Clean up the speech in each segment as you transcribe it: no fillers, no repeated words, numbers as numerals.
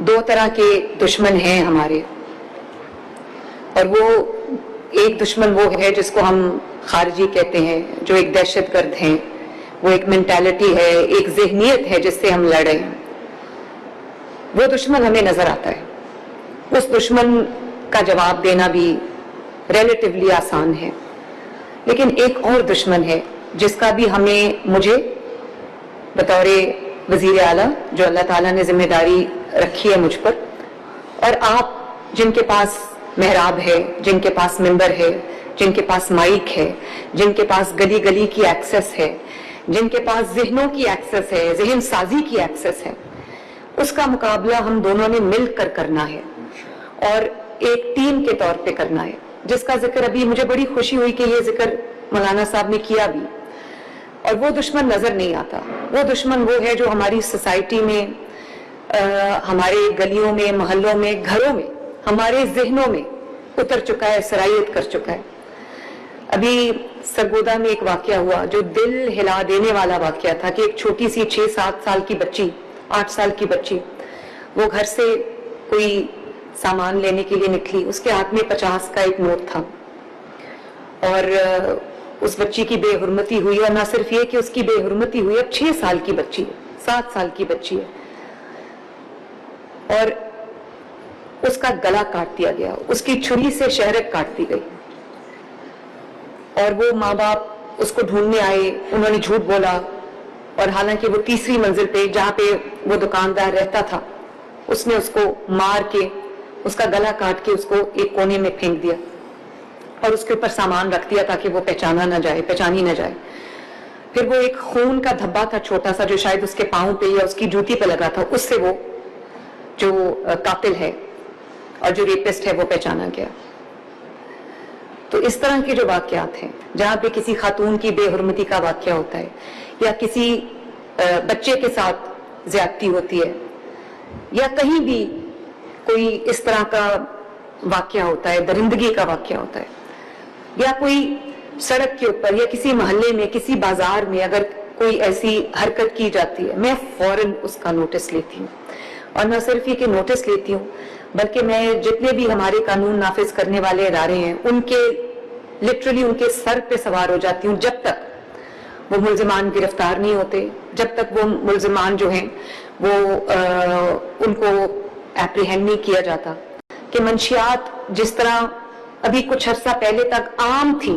دو طرح کے دشمن ہیں ہمارے، اور وہ ایک دشمن وہ ہے جس کو ہم خارجی کہتے ہیں، جو ایک دہشت گرد ہیں، وہ ایک مینٹالٹی ہے، ایک ذہنیت ہے جس سے ہم لڑ رہے ہیں. وہ دشمن ہمیں نظر آتا ہے. اس دشمن کا جواب دینا بھی ریلیٹیولی آسان ہے. لیکن ایک اور دشمن ہے جس کا بھی مجھے بطور وزیر اعلیٰ جو اللہ تعالیٰ نے ذمہ داری رکھی ہے مجھ پر، اور آپ جن کے پاس محراب ہے، جن کے پاس ممبر ہے، جن کے پاس مائک ہے، جن کے پاس گلی گلی کی ایکسس ہے، جن کے پاس ذہنوں کی ایکسس ہے، ذہن سازی کی ایکسس ہے، اس کا مقابلہ ہم دونوں نے مل کر کرنا ہے اور ایک ٹیم کے طور پہ کرنا ہے، جس کا ذکر ابھی مجھے بڑی خوشی ہوئی کہ یہ ذکر مولانا صاحب نے کیا بھی. اور وہ دشمن نظر نہیں آتا. وہ دشمن وہ ہے جو ہماری سوسائٹی میں، ہمارے گلیوں میں، محلوں میں، گھروں میں، ہمارے ذہنوں میں اتر چکا ہے، سرایت کر چکا ہے. ابھی سرگودا میں ایک واقعہ ہوا جو دل ہلا دینے والا واقعہ تھا کہ ایک چھوٹی سی 6-7 سال کی بچی، 8 سال کی بچی، وہ گھر سے کوئی سامان لینے کے لیے نکلی. اس کے ہاتھ میں 50 کا ایک نوٹ تھا، اور اس بچی کی بے حرمتی ہوئی. اور نہ صرف یہ کہ اس کی بے حرمتی ہوئی، اب 6 سال کی بچی ہے، 7 سال کی بچی ہے، اور اس کا گلا کاٹ دیا گیا، اس کی چھری سے شہرک کاٹ دی گئی. اور وہ ماں باپ اس کو ڈھونڈنے آئے، انہوں نے جھوٹ بولا، اور حالانکہ وہ 3ری منزل پہ جہاں پہ وہ دکاندار رہتا تھا، اس نے اس کو مار کے، اس کا گلا کاٹ کے اس کو ایک کونے میں پھینک دیا اور اس کے اوپر سامان رکھ دیا تاکہ وہ پہچانی نہ جائے. پھر وہ ایک خون کا دھبا تھا چھوٹا سا جو شاید اس کے پاؤں پہ یا اس کی جوتی پہ لگا تھا، اس سے وہ جو قاتل ہے اور جو ریپسٹ ہے وہ پہچانا گیا. تو اس طرح کے جو واقعات ہیں جہاں پہ کسی خاتون کی بے حرمتی کا واقعہ ہوتا ہے، یا کسی بچے کے ساتھ زیادتی ہوتی ہے، یا کہیں بھی کوئی اس طرح کا واقعہ ہوتا ہے، درندگی کا واقعہ ہوتا ہے، یا کوئی سڑک کے اوپر یا کسی محلے میں، کسی بازار میں اگر کوئی ایسی حرکت کی جاتی ہے، میں فوراً اس کا نوٹس لیتی ہوں. اور نہ صرف یہ کہ نوٹس لیتی ہوں، بلکہ میں جتنے بھی ہمارے قانون نافذ کرنے والے ادارے ہیں ان کے لٹرلی ان کے سر پہ سوار ہو جاتی ہوں جب تک وہ ملزمان گرفتار نہیں ہوتے، جب تک وہ ملزمان جو ہیں وہ ان کو ایپریہینڈ نہیں کیا جاتا. کہ منشیات جس طرح ابھی کچھ عرصہ پہلے تک عام تھی،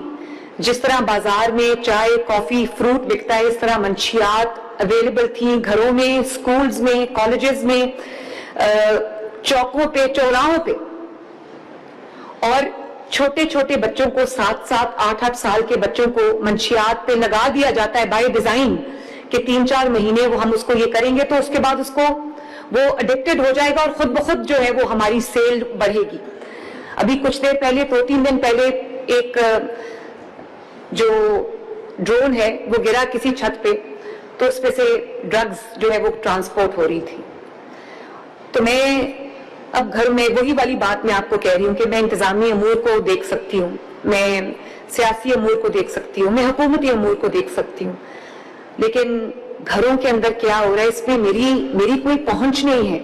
جس طرح بازار میں چائے، کافی، فروٹ بکتا ہے، اس طرح منشیات اویلیبل تھیں گھروں میں، سکولز میں، کالجز میں، چوکوں پہ، چوراہوں پہ. اور چھوٹے چھوٹے بچوں کو 7-7، 8-8 سال کے بچوں کو منشیات پہ لگا دیا جاتا ہے بائی ڈیزائن کہ 3-4 مہینے وہ ہم اس کو یہ کریں گے تو اس کے بعد اس کو وہ اڈکٹڈ ہو جائے گا اور خود بخود جو ہے وہ ہماری سیل بڑھے گی. ابھی کچھ دیر پہلے، 2-3 دن پہلے، ایک جو ڈرون ہے وہ گرا کسی چھت پہ، تو اس پہ سے ڈرگز جو ہے وہ ٹرانسپورٹ ہو رہی تھی. تو میں اب گھر میں وہی والی بات میں آپ کو کہہ رہی ہوں کہ میں انتظامی امور کو دیکھ سکتی ہوں، میں سیاسی امور کو دیکھ سکتی ہوں، میں حکومتی امور کو دیکھ سکتی ہوں، لیکن گھروں کے اندر کیا ہو رہا ہے اس میں میری کوئی پہنچ نہیں ہے.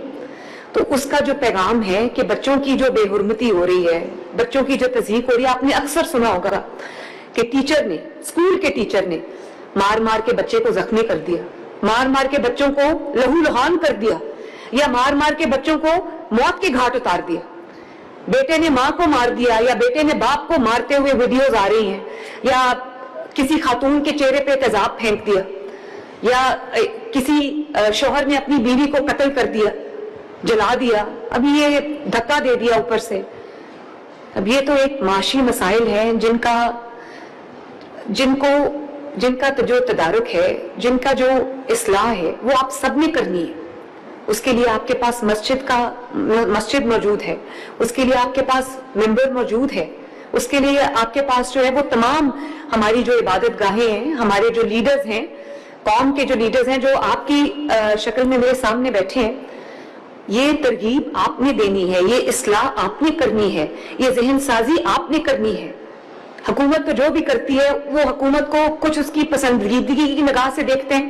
تو اس کا جو پیغام ہے کہ بچوں کی جو بے حرمتی ہو رہی ہے، بچوں کی جو تضحیک ہو رہی ہے، آپ نے اکثر سنا ہوگا کہ ٹیچر نے، اسکول کے ٹیچر نے مار مار کے بچے کو زخمی کر دیا، مار مار کے بچوں کو لہو لہان کر دیا، یا مار مار کے بچوں کو موت کے گھاٹ اتار دیا. بیٹے نے ماں کو مار دیا، یا بیٹے نے باپ کو مارتے ہوئے ویڈیوز آ رہی ہیں، یا کسی خاتون کے چہرے پہ تیزاب پھینک دیا، یا کسی شوہر نے اپنی بیوی کو قتل کر دیا، جلا دیا، اب یہ دھکا دے دیا اوپر سے. اب یہ تو ایک معاشی مسائل ہیں جن کا جو تدارک ہے، جن کا جو اصلاح ہے، وہ آپ سب نے کرنی ہے. اس کے لیے آپ کے پاس مسجد موجود ہے، اس کے لیے آپ کے پاس ممبر موجود ہے، اس کے لیے آپ کے پاس جو ہے وہ تمام ہماری جو عبادت گاہیں ہیں، ہمارے جو لیڈرز ہیں، قوم کے جو لیڈرز ہیں جو آپ کی شکل میں میرے سامنے بیٹھے ہیں. یہ ترغیب آپ نے دینی ہے، یہ اصلاح آپ نے کرنی ہے، یہ ذہن سازی آپ نے کرنی ہے. حکومت تو جو بھی کرتی ہے وہ حکومت کو کچھ اس کی پسندیدگی کی نگاہ سے دیکھتے ہیں،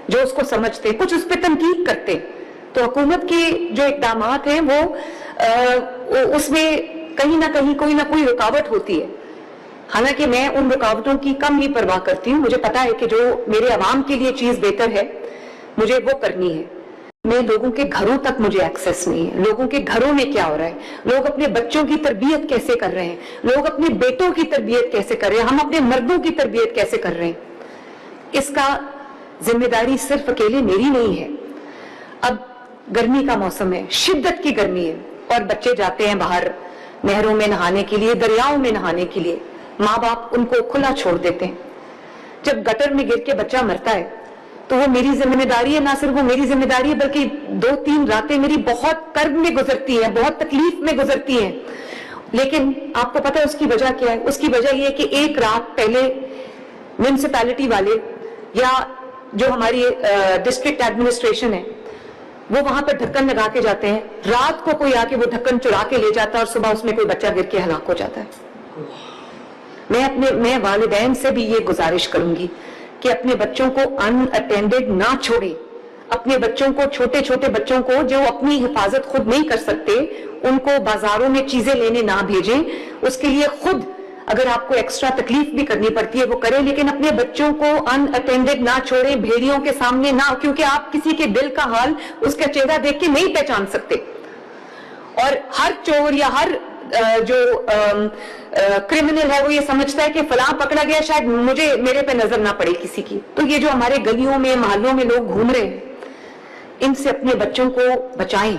جو اس کو سمجھتے ہیں، کچھ اس پہ تنقید کرتے ہیں، تو حکومت کے جو اقدامات ہیں وہ اس میں کہیں نہ کہیں کوئی نہ کوئی رکاوٹ ہوتی ہے. حالانکہ میں ان رکاوٹوں کی کم ہی پرواہ کرتی ہوں. مجھے پتا ہے کہ جو میرے عوام کے لیے چیز بہتر ہے مجھے وہ کرنی ہے. میں لوگوں کے گھروں تک مجھے ایکسیس نہیں ہے. لوگوں کے گھروں میں کیا ہو رہا ہے, لوگ اپنے بچوں کی تربیت کیسے کر رہے ہیں, لوگ اپنے بیٹوں کی تربیت کیسے کر رہے ہیں, ہم اپنے مردوں کی تربیت کیسے کر رہے ہیں, اس کا ذمہ داری صرف اکیلے میری نہیں ہے. اب گرمی کا موسم ہے, شدت کی گرمی ہے, اور بچے جاتے ہیں باہر نہروں میں نہانے کے لیے, دریاؤں میں نہانے کے لیے. ماں باپ ان کو کھلا چھوڑ دیتے ہیں. جب گٹر میں گر کے بچہ مرتا ہے تو وہ میری ذمہ داری ہے. نہ صرف وہ میری ذمہ داری ہے بلکہ 2-3 راتیں میری بہت کرب میں گزرتی ہیں, بہت تکلیف میں گزرتی ہیں. لیکن آپ کو پتہ ہے اس کی وجہ کیا ہے؟ اس کی وجہ یہ ہے کہ ایک رات پہلے میونسپیلٹی والے یا جو ہماری ڈسٹرکٹ ایڈمنسٹریشن ہے وہ وہاں پر ڈھکن لگا کے جاتے ہیں. رات کو کوئی آ کے وہ ڈھکن چرا کے لے جاتا ہے اور صبح اس میں کوئی بچہ گر کے ہلاک ہو جاتا ہے. میں والدین سے بھی یہ گزارش کروں گی کہ اپنے بچوں کو ان اٹینڈڈ نہ چھوڑیں. اپنے بچوں کو, چھوٹے چھوٹے بچوں کو جو اپنی حفاظت خود نہیں کر سکتے, ان کو بازاروں میں چیزیں لینے نہ بھیجیں. اس کے لیے خود اگر آپ کو ایکسٹرا تکلیف بھی کرنی پڑتی ہے وہ کریں, لیکن اپنے بچوں کو ان اٹینڈڈ نہ چھوڑیں, بھیڑیوں کے سامنے نہ, کیونکہ آپ کسی کے دل کا حال اس کا چہرہ دیکھ کے نہیں پہچان سکتے. اور ہر چور یا ہر جو کرمنل ہے وہ یہ سمجھتا ہے کہ فلاں پکڑا گیا, شاید میرے پہ نظر نہ پڑے کسی کی. تو یہ جو ہمارے گلیوں میں محلوں میں لوگ گھوم رہے ہیں, ان سے اپنے بچوں کو بچائیں.